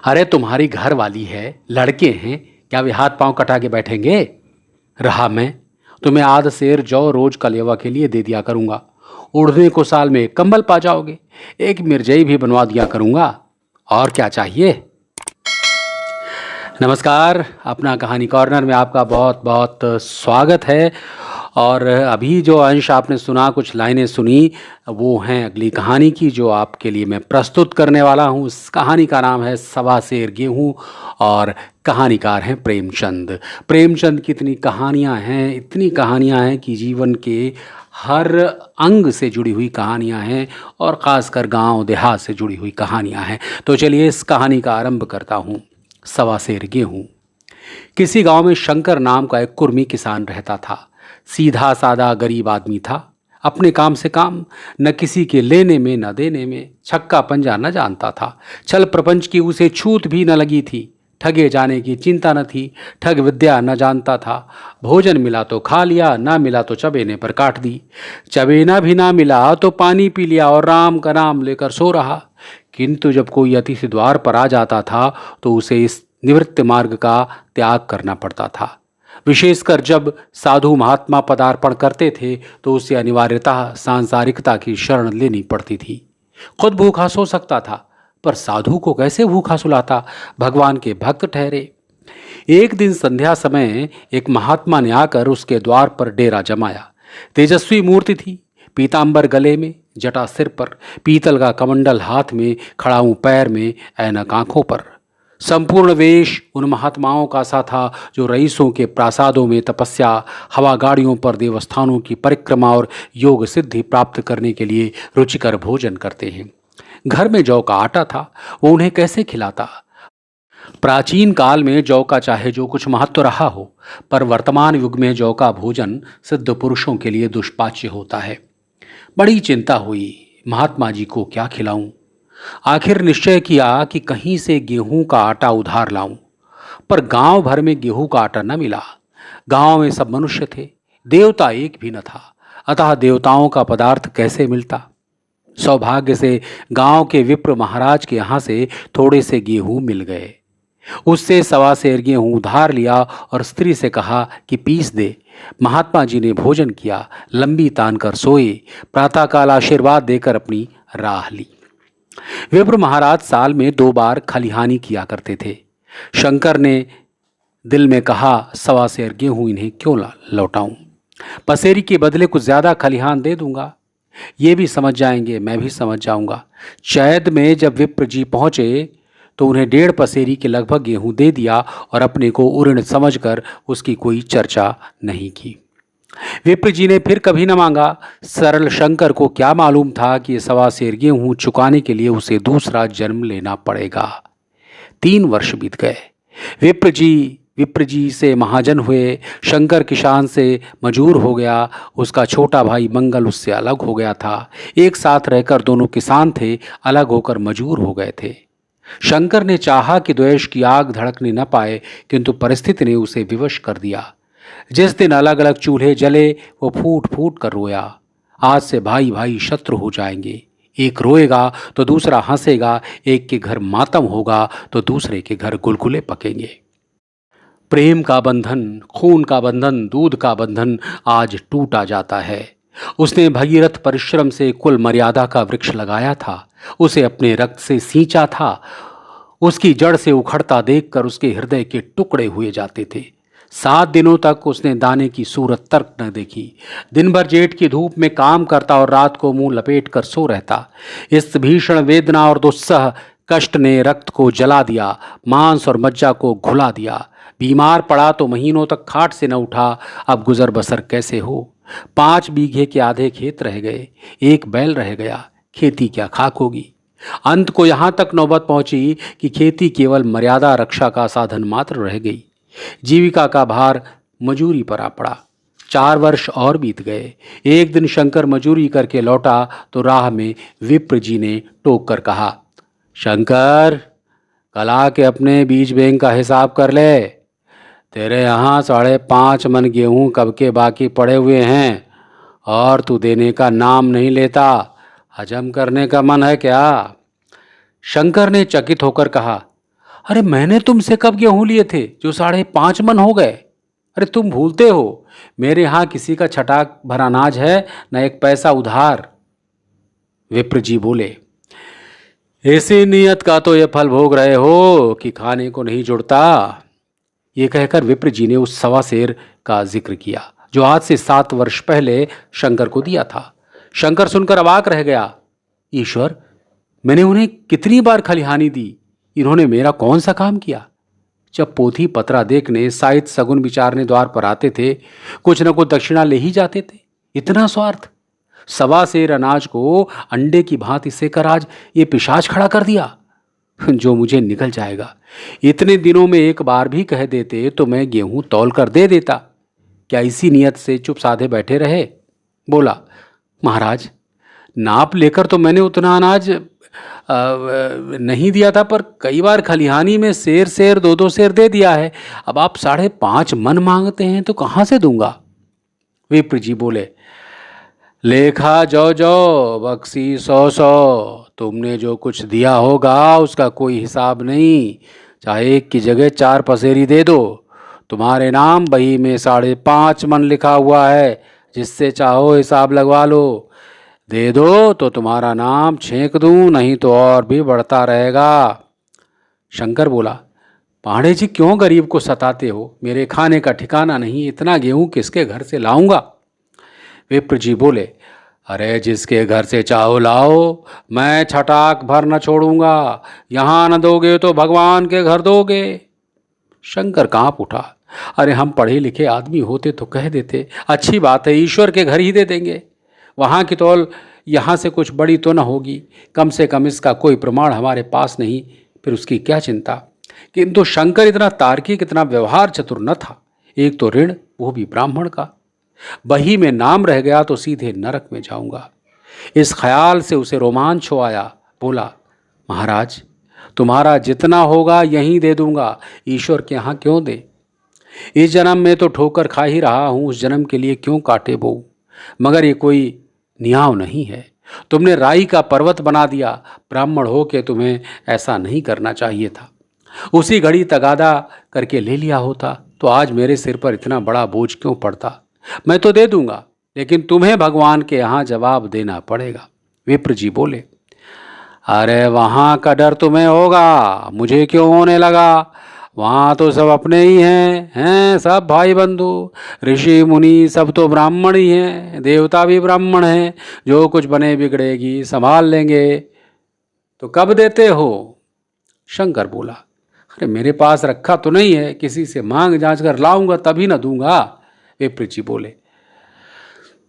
अरे तुम्हारी घर वाली है, लड़के हैं, क्या वे हाथ पांव कटा के बैठेंगे? रहा मैं, तुम्हें आध सेर जौ रोज कलेवा के लिए दे दिया करूंगा। उड़ने को साल में एक कंबल पा जाओगे। एक मिर्जई भी बनवा दिया करूंगा। और क्या चाहिए? नमस्कार, अपना कहानी कॉर्नर में आपका बहुत बहुत स्वागत है। और अभी जो अंश आपने सुना, कुछ लाइनें सुनी, वो हैं अगली कहानी की जो आपके लिए मैं प्रस्तुत करने वाला हूँ। इस कहानी का नाम है सवा सेर गेहूँ और कहानीकार हैं प्रेमचंद। प्रेमचंद की इतनी कहानियाँ हैं कि जीवन के हर अंग से जुड़ी हुई कहानियाँ हैं और ख़ासकर गांव देहात से जुड़ी हुई कहानियाँ हैं। तो चलिए इस कहानी का आरंभ करता हूँ। सवा सेर गेहूँ। किसी गांव में शंकर नाम का एक कुर्मी किसान रहता था। सीधा सादा गरीब आदमी था। अपने काम से काम, न किसी के लेने में न देने में, छक्का पंजा न जानता था। छल प्रपंच की उसे छूत भी न लगी थी। ठगे जाने की चिंता न थी। ठग विद्या न जानता था। भोजन मिला तो खा लिया, ना मिला तो चबेने पर काट दी। चबेना भी ना मिला तो पानी पी लिया और राम का नाम लेकर सो रहा। किंतु जब कोई अतिथि द्वार पर आ जाता था तो उसे इस निवृत्त मार्ग का त्याग करना पड़ता था। विशेषकर जब साधु महात्मा पदार्पण करते थे तो उसे अनिवार्यतः सांसारिकता की शरण लेनी पड़ती थी। खुद भूखा सो सकता था, पर साधु को कैसे भूखा सुलाता? भगवान के भक्त ठहरे। एक दिन संध्या समय एक महात्मा ने आकर उसके द्वार पर डेरा जमाया। तेजस्वी मूर्ति थी। पीतांबर गले में, जटा सिर पर, पीतल का कमंडल हाथ में, खड़ाऊं पैर में, ऐनक आंखों पर। संपूर्ण वेश उन महात्माओं का सा था जो रईसों के प्रासादों में तपस्या, हवा गाड़ियों पर देवस्थानों की परिक्रमा और योग सिद्धि प्राप्त करने के लिए रुचिकर भोजन करते हैं। घर में जौ का आटा था, वो उन्हें कैसे खिलाता? प्राचीन काल में जौ का चाहे जो कुछ महत्व रहा हो, पर वर्तमान युग में जौ का भोजन सिद्ध पुरुषों के लिए दुष्पाच्य होता है। बड़ी चिंता हुई, महात्मा जी को क्या खिलाऊं? आखिर निश्चय किया कि कहीं से गेहूं का आटा उधार लाऊं। पर गांव भर में गेहूं का आटा न मिला। गांव में सब मनुष्य थे, देवता एक भी न था। अतः देवताओं का पदार्थ कैसे मिलता? सौभाग्य से गांव के विप्र महाराज के यहां से थोड़े से गेहूं मिल गए। उससे सवा सेर गेहूं उधार लिया और स्त्री से कहा कि पीस दे। महात्मा जी ने भोजन किया, लंबी तान कर सोए, प्रातःकाल आशीर्वाद देकर अपनी राह ली। विप्र महाराज साल में 2 बार खलिहानी किया करते थे। शंकर ने दिल में कहा, सवा सेर गेहूं इन्हें क्यों लौटाऊं? पसेरी के बदले कुछ ज्यादा खलिहान दे दूंगा। ये भी समझ जाएंगे, मैं भी समझ जाऊंगा। चैत में जब विप्र जी पहुंचे तो उन्हें 1.5 पसेरी के लगभग गेहूं दे दिया और अपने को उऋण समझकर उसकी कोई चर्चा नहीं की। विप्र जी ने फिर कभी न मांगा। सरल शंकर को क्या मालूम था कि सवा सेर गेहूं चुकाने के लिए उसे दूसरा जन्म लेना पड़ेगा। 3 वर्ष बीत गए। विप्र जी से महाजन हुए। शंकर किसान से मजूर हो गया। उसका छोटा भाई मंगल उससे अलग हो गया था। एक साथ रहकर दोनों किसान थे, अलग होकर मजूर हो गए थे। शंकर ने चाहा कि द्वेष की आग धड़कने न पाए, किंतु परिस्थिति ने उसे विवश कर दिया। जिस दिन अलग अलग चूल्हे जले वो फूट फूट कर रोया। आज से भाई भाई शत्रु हो जाएंगे। एक रोएगा तो दूसरा हंसेगा। एक के घर मातम होगा तो दूसरे के घर गुलगुले पकेंगे। प्रेम का बंधन, खून का बंधन, दूध का बंधन आज टूटा जाता है। उसने भगीरथ परिश्रम से कुल मर्यादा का वृक्ष लगाया था। उसे अपने रक्त से सींचा था। उसकी जड़ से उखड़ता देखकर उसके हृदय के टुकड़े हुए जाते थे। 7 दिनों तक उसने दाने की सूरत तक न देखी। दिन भर जेठ की धूप में काम करता और रात को मुंह लपेट कर सो रहता। इस भीषण वेदना और दुस्सह कष्ट ने रक्त को जला दिया, मांस और मज्जा को घुला दिया। बीमार पड़ा तो महीनों तक खाट से न उठा। अब गुजर बसर कैसे हो? 5 बीघे के आधे खेत रह गए। 1 बैल रह गया। खेती क्या खाक होगी? अंत को यहां तक नौबत पहुंची कि खेती केवल मर्यादा रक्षा का साधन मात्र रह गई। जीविका का भार मजूरी पर आ पड़ा। 4 वर्ष और बीत गए। एक दिन शंकर मजूरी करके लौटा तो राह में विप्र जी ने टोक कर कहा, शंकर, कल आके अपने बीज बैंक का हिसाब कर ले। तेरे यहाँ 5.5 मन गेहूं कब के बाकी पड़े हुए हैं और तू देने का नाम नहीं लेता। हजम करने का मन है क्या? शंकर ने चकित होकर कहा, अरे मैंने तुमसे कब गेहूं लिए थे जो 5.5 मन हो गए? अरे तुम भूलते हो, मेरे यहां किसी का छटाक भर अनाज है, न एक पैसा उधार। विप्र जी बोले, ऐसी नियत का तो ये फल भोग रहे हो कि खाने को नहीं जुड़ता। ये कहकर विप्र जी ने उस सवा सेर का जिक्र किया जो आज से 7 वर्ष पहले शंकर को दिया था। शंकर सुनकर अवाक रह गया। ईश्वर, मैंने उन्हें कितनी बार खलिहानी दी, इन्होंने मेरा कौन सा काम किया? जब पोथी पत्रा देखने, साहित्य सगुन विचारने द्वार पर आते थे, कुछ न कुछ दक्षिणा ले ही जाते थे। इतना स्वार्थ! सवा सेर अनाज को अंडे की भांति सेकर आज ये पिशाच खड़ा कर दिया जो मुझे निकल जाएगा। इतने दिनों में एक बार भी कह देते तो मैं गेहूं तौल कर दे देता। क्या इसी नियत से चुप साधे बैठे रहे? बोला, महाराज, नाप लेकर तो मैंने उतना अनाज नहीं दिया था, पर कई बार खलिहानी में सेर सेर 2-2 सेर दे दिया है। अब आप 5.5 मन मांगते हैं तो कहाँ से दूंगा? विप्र जी बोले, लेखा जो जो बक्सी 100-100। तुमने जो कुछ दिया होगा उसका कोई हिसाब नहीं। चाहे 1 की जगह 4 पसेरी दे दो। तुम्हारे नाम बही में 5.5 मन लिखा हुआ है, जिससे चाहो हिसाब लगवा लो। दे दो तो तुम्हारा नाम छेंक दूं, नहीं तो और भी बढ़ता रहेगा। शंकर बोला, पांडे जी क्यों गरीब को सताते हो? मेरे खाने का ठिकाना नहीं, इतना गेहूं किसके घर से लाऊंगा? विप्र जी बोले, अरे जिसके घर से चाहो लाओ, मैं छटाक भर न छोड़ूंगा। यहां न दोगे तो भगवान के घर दोगे। शंकर कांप उठा। अरे हम पढ़े लिखे आदमी होते तो कह देते, अच्छी बात है, ईश्वर के घर ही दे देंगे। वहाँ की तौल यहाँ से कुछ बड़ी तो न होगी, कम से कम इसका कोई प्रमाण हमारे पास नहीं, फिर उसकी क्या चिंता। किंतु शंकर इतना तार्किक, इतना व्यवहार चतुर न था। एक तो ऋण, वो भी ब्राह्मण का, बही में नाम रह गया तो सीधे नरक में जाऊंगा। इस ख्याल से उसे रोमांच हो आया। बोला, महाराज, तुम्हारा जितना होगा यहीं दे दूंगा, ईश्वर के यहाँ क्यों दे? इस जन्म में तो ठोकर खा ही रहा हूं, उस जन्म के लिए क्यों काटे बो? मगर ये कोई न्याय नहीं है। तुमने राई का पर्वत बना दिया। ब्राह्मण हो के तुम्हें ऐसा नहीं करना चाहिए था। उसी घड़ी तगादा करके ले लिया होता तो आज मेरे सिर पर इतना बड़ा बोझ क्यों पड़ता? मैं तो दे दूंगा, लेकिन तुम्हें भगवान के यहाँ जवाब देना पड़ेगा। विप्र जी बोले, अरे वहाँ का डर तुम्हें होगा, मुझे क्यों होने लगा? वहाँ तो सब अपने ही हैं सब भाई बंधु, ऋषि मुनि सब तो ब्राह्मण ही हैं, देवता भी ब्राह्मण हैं। जो कुछ बने बिगड़ेगी संभाल लेंगे। तो कब देते हो? शंकर बोला, अरे मेरे पास रखा तो नहीं है, किसी से मांग जांच कर लाऊंगा तभी न दूंगा। विप्र जी बोले,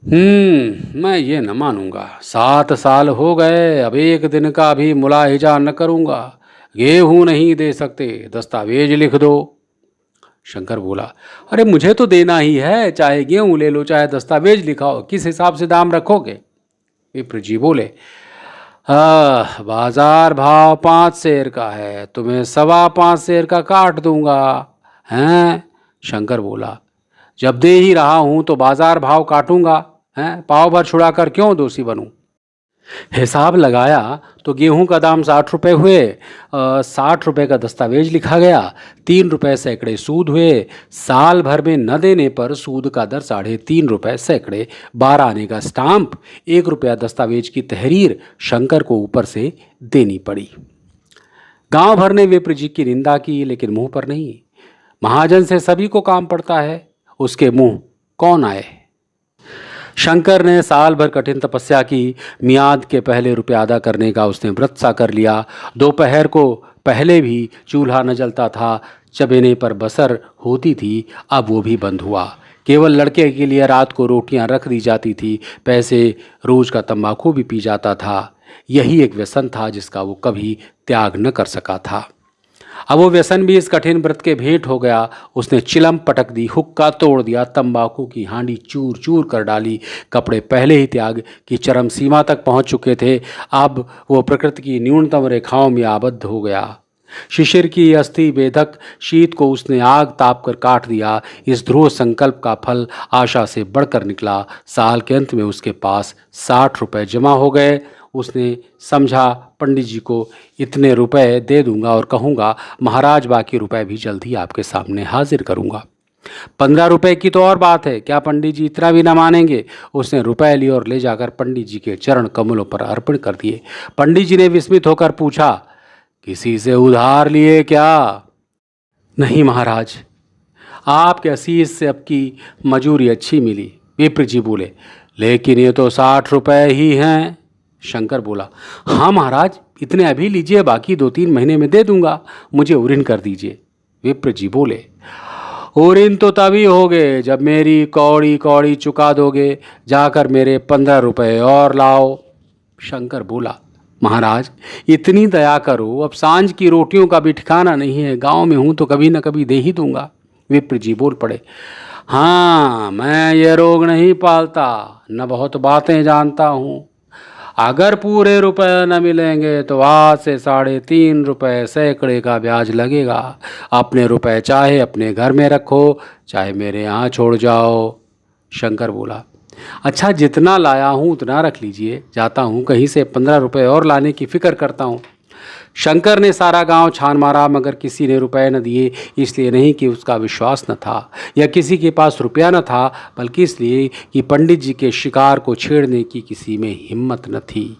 मैं ये न मानूंगा। 7 साल हो गए, अब एक दिन का भी मुलाहिजा न करूंगा। गेहूं नहीं दे सकते, दस्तावेज लिख दो। शंकर बोला, अरे मुझे तो देना ही है, चाहे गेहूं ले लो चाहे दस्तावेज लिखाओ, किस हिसाब से दाम रखोगे? विप्र जी बोले, बाजार भाव 5 सेर का है, तुम्हें 5.25 सेर का काट दूंगा। हैं? शंकर बोला, जब दे ही रहा हूं तो बाजार भाव काटूंगा, हैं? पाव भर छुड़ाकर क्यों दोषी बनूं? हिसाब लगाया तो गेहूं का दाम 60 रुपये हुए, 60 रुपये का दस्तावेज लिखा गया, 3 रुपये सैकड़े सूद हुए। साल भर में न देने पर सूद का दर 3.5 रुपये सैकड़े, 12 आने का स्टाम्प, 1 रुपया दस्तावेज की तहरीर शंकर को ऊपर से देनी पड़ी। गांव भर ने विप्र जी की निंदा की, लेकिन मुंह पर नहीं। महाजन से सभी को काम पड़ता है, उसके मुंह कौन आए? शंकर ने साल भर कठिन तपस्या की। मियाद के पहले रुपया अदा करने का उसने व्रत सा कर लिया। दोपहर को पहले भी चूल्हा न जलता था, चबेने पर बसर होती थी, अब वो भी बंद हुआ। केवल लड़के के लिए रात को रोटियां रख दी जाती थी। पैसे रोज का तंबाकू भी पी जाता था। यही एक व्यसन था जिसका वो कभी त्याग न कर सका था। अब वो व्यसन भी इस कठिन व्रत के भेंट हो गया। उसने चिलम पटक दी, हुक्का तोड़ दिया, तंबाकू की हांडी चूर चूर कर डाली। कपड़े पहले ही त्याग की चरम सीमा तक पहुंच चुके थे। अब वो प्रकृति की न्यूनतम रेखाओं में आबद्ध हो गया। शिशिर की अस्थि वेधक शीत को उसने आग ताप कर काट दिया। इस ध्रुव संकल्प का फल आशा से बढ़कर निकला। साल के अंत में उसके पास 60 रुपए जमा हो गए। उसने समझा, पंडित जी को इतने रुपए दे दूंगा और कहूंगा महाराज बाकी रुपए भी जल्द ही आपके सामने हाजिर करूंगा। 15 रुपए की तो और बात है, क्या पंडित जी इतना भी ना मानेंगे? उसने रुपए लिए और ले जाकर पंडित जी के चरण कमलों पर अर्पण कर दिए। पंडित जी ने विस्मित होकर पूछा, किसी से उधार लिए क्या? नहीं महाराज, आपके आशीष से अब की मजूरी अच्छी मिली। विप्र जी बोले, लेकिन ये तो 60 रुपए ही हैं। शंकर बोला, हाँ महाराज, इतने अभी लीजिए, बाकी 2-3 महीने में दे दूंगा, मुझे उऋण कर दीजिए। विप्र जी बोले, उऋण तो तभी होगे जब मेरी कौड़ी कौड़ी चुका दोगे। जाकर मेरे 15 रुपए और लाओ। शंकर बोला, महाराज इतनी दया करो, अब सांझ की रोटियों का भी ठिकाना नहीं है, गांव में हूं तो कभी न कभी दे ही दूंगा। विप्र जी बोल पड़े, हाँ मैं ये रोग नहीं पालता, न बहुत बातें जानता हूँ। अगर पूरे रुपए न मिलेंगे तो आज से 3.5 रुपए सैकड़े का ब्याज लगेगा। अपने रुपए चाहे अपने घर में रखो, चाहे मेरे यहाँ छोड़ जाओ। शंकर बोला, अच्छा जितना लाया हूँ उतना रख लीजिए, जाता हूँ कहीं से 15 रुपए और लाने की फिक्र करता हूँ। शंकर ने सारा गांव छान मारा मगर किसी ने रुपए न दिए। इसलिए नहीं कि उसका विश्वास न था या किसी के पास रुपया न था, बल्कि इसलिए कि पंडित जी के शिकार को छेड़ने की किसी में हिम्मत न थी।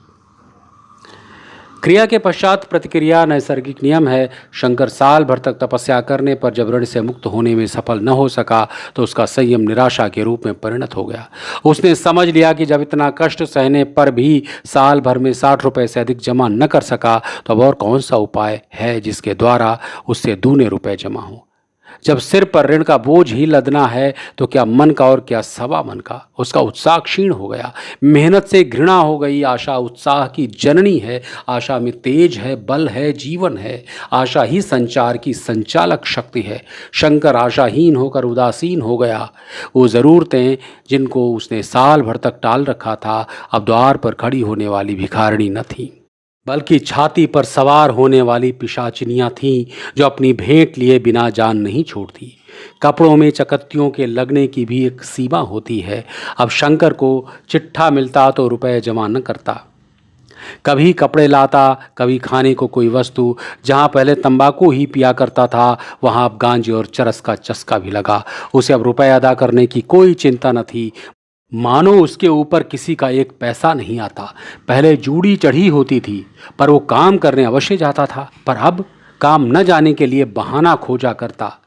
क्रिया के पश्चात प्रतिक्रिया नैसर्गिक नियम है। शंकर साल भर तक तपस्या करने पर जब ऋण से मुक्त होने में सफल न हो सका तो उसका संयम निराशा के रूप में परिणत हो गया। उसने समझ लिया कि जब इतना कष्ट सहने पर भी साल भर में 60 रुपए से अधिक जमा न कर सका तो अब और कौन सा उपाय है जिसके द्वारा उससे दूने रुपए जमा हो। जब सिर पर ऋण का बोझ ही लदना है तो क्या मन का और क्या सवा मन का। उसका उत्साह क्षीण हो गया, मेहनत से घृणा हो गई। आशा उत्साह की जननी है, आशा में तेज है, बल है, जीवन है। आशा ही संचार की संचालक शक्ति है। शंकर आशाहीन होकर उदासीन हो गया। वो ज़रूरतें जिनको उसने साल भर तक टाल रखा था अब द्वार पर खड़ी होने वाली भिखारिणी न थीं, बल्कि छाती पर सवार होने वाली पिशाचिनियाँ थीं जो अपनी भेंट लिए बिना जान नहीं छोड़ती। कपड़ों में चकत्तियों के लगने की भी एक सीमा होती है। अब शंकर को चिट्ठा मिलता तो रुपए जमा न करता, कभी कपड़े लाता, कभी खाने को कोई वस्तु। जहाँ पहले तंबाकू ही पिया करता था वहाँ अब गांजे और चरस का चस्का भी लगा। उसे अब रुपए अदा करने की कोई चिंता न थी, मानो उसके ऊपर किसी का एक पैसा नहीं आता। पहले जूड़ी चढ़ी होती थी पर वो काम करने अवश्य जाता था, पर अब काम न जाने के लिए बहाना खोजा करता।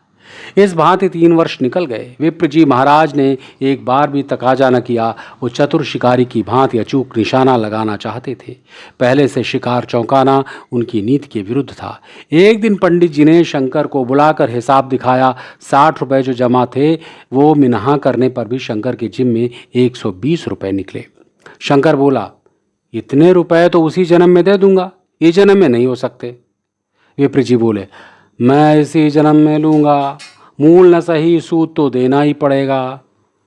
इस भांति 3 वर्ष निकल गए। विप्र जी महाराज ने एक बार भी तकाजा न किया। वो चतुर शिकारी की भांति अचूक निशाना लगाना चाहते थे। पहले से शिकार चौंकाना उनकी नीति के विरुद्ध था। एक दिन पंडित जी ने शंकर को बुलाकर हिसाब दिखाया। 60 रुपये जो जमा थे वो मिनहा करने पर भी शंकर के जिम में 120 रुपये निकले। शंकर बोला, इतने रुपए तो उसी जन्म में दे दूंगा, ये जन्म में नहीं हो सकते। विप्र जी बोले, मैं इसी जन्म में लूँगा, मूल न सही सूद तो देना ही पड़ेगा।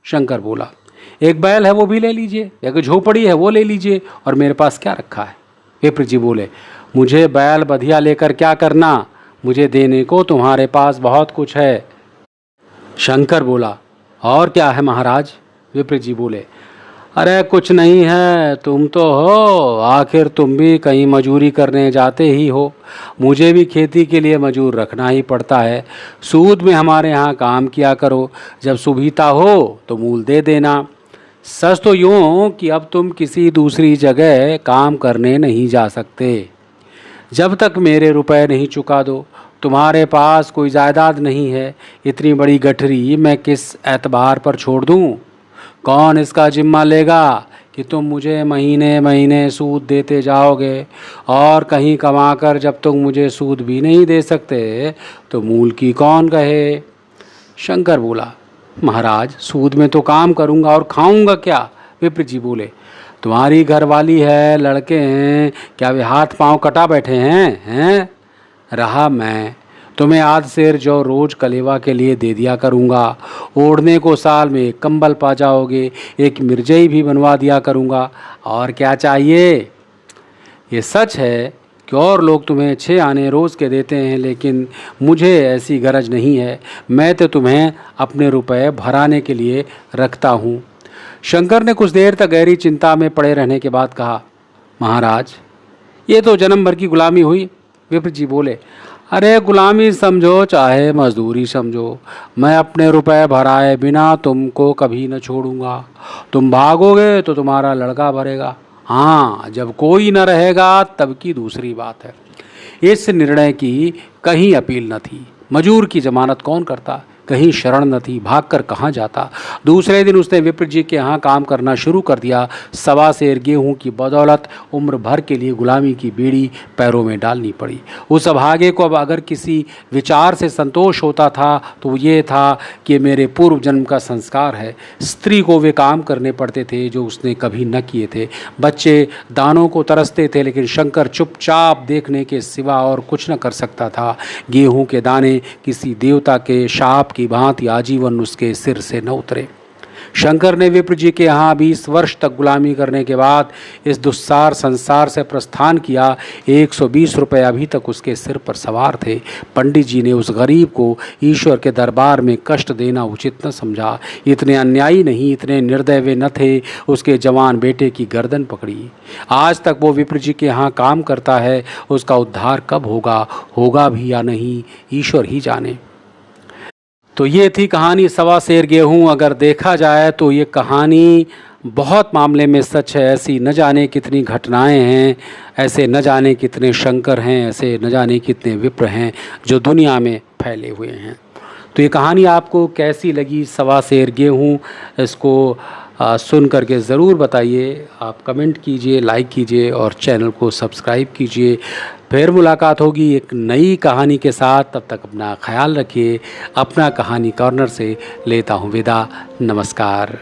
शंकर बोला, एक बैल है वो भी ले लीजिए, एक झोपड़ी है वो ले लीजिए, और मेरे पास क्या रखा है। विप्र जी बोले, मुझे बैल बधिया लेकर क्या करना, मुझे देने को तुम्हारे पास बहुत कुछ है। शंकर बोला, और क्या है महाराज। विप्र जी बोले, अरे कुछ नहीं है, तुम तो हो, आखिर तुम भी कहीं मजूरी करने जाते ही हो। मुझे भी खेती के लिए मजूर रखना ही पड़ता है। सूद में हमारे यहाँ काम किया करो, जब सुविधा हो तो मूल दे देना। सच तो यूँ कि अब तुम किसी दूसरी जगह काम करने नहीं जा सकते जब तक मेरे रुपए नहीं चुका दो। तुम्हारे पास कोई जायदाद नहीं है, इतनी बड़ी गठरी मैं किस एतबार पर छोड़ दूँ। कौन इसका जिम्मा लेगा कि तुम मुझे महीने महीने सूद देते जाओगे, और कहीं कमाकर जब तुम मुझे सूद भी नहीं दे सकते तो मूल की कौन कहे। शंकर बोला, महाराज सूद में तो काम करूँगा और खाऊंगा क्या। विप्र जी बोले, तुम्हारी घरवाली है, लड़के हैं, क्या वे हाथ पांव कटा बैठे हैं? रहा मैं, तुम्हें आध सेर जो रोज कलेवा के लिए दे दिया करूँगा। ओढ़ने को साल में एक कंबल पा जाओगे, एक मिर्जई भी बनवा दिया करूँगा, और क्या चाहिए। ये सच है कि और लोग तुम्हें 6 आने रोज़ के देते हैं, लेकिन मुझे ऐसी गरज नहीं है। मैं तो तुम्हें अपने रुपए भराने के लिए रखता हूँ। शंकर ने कुछ देर तक गहरी चिंता में पड़े रहने के बाद कहा, महाराज, ये तो जन्म भर की गुलामी हुई। विप्र जी बोले, अरे गुलामी समझो चाहे मजदूरी समझो, मैं अपने रुपए भराए बिना तुमको कभी न छोड़ूंगा। तुम भागोगे तो तुम्हारा लड़का भरेगा। हाँ, जब कोई न रहेगा तब की दूसरी बात है। इस निर्णय की कहीं अपील न थी। मजूर की जमानत कौन करता, कहीं शरण न थी, भागकर कहाँ जाता। दूसरे दिन उसने विप्र जी के यहाँ काम करना शुरू कर दिया। 1.25 सेर गेहूं की बदौलत उम्र भर के लिए गुलामी की बीड़ी पैरों में डालनी पड़ी। उस अभागे को अब अगर किसी विचार से संतोष होता था तो ये था कि मेरे पूर्व जन्म का संस्कार है। स्त्री को वे काम करने पड़ते थे जो उसने कभी न किए थे। बच्चे दानों को तरसते थे, लेकिन शंकर चुपचाप देखने के सिवा और कुछ न कर सकता था। गेहूं के दाने किसी देवता के शाप की भांति आजीवन उसके सिर से न उतरे। शंकर ने विप्र जी के यहाँ 20 वर्ष तक गुलामी करने के बाद इस दुस्सार संसार से प्रस्थान किया। 120 रुपये अभी तक उसके सिर पर सवार थे। पंडित जी ने उस गरीब को ईश्वर के दरबार में कष्ट देना उचित न समझा। इतने अन्यायी नहीं, इतने निर्दय वे न थे। उसके जवान बेटे की गर्दन पकड़ी। आज तक वो विप्र जी के यहाँ काम करता है। उसका उद्धार कब होगा, होगा भी या नहीं, ईश्वर ही जाने। तो ये थी कहानी 1.25 सेर गेहूँ। अगर देखा जाए तो ये कहानी बहुत मामले में सच है। ऐसी न जाने कितनी घटनाएं हैं, ऐसे न जाने कितने शंकर हैं, ऐसे न जाने कितने विप्र हैं जो दुनिया में फैले हुए हैं। तो ये कहानी आपको कैसी लगी, 1.25 सेर गेहूँ, इसको सुन करके ज़रूर बताइए। आप कमेंट कीजिए, लाइक कीजिए और चैनल को सब्सक्राइब कीजिए। फिर मुलाकात होगी एक नई कहानी के साथ। तब तक अपना ख्याल रखिए। अपना कहानी कॉर्नर से लेता हूँ विदा। नमस्कार।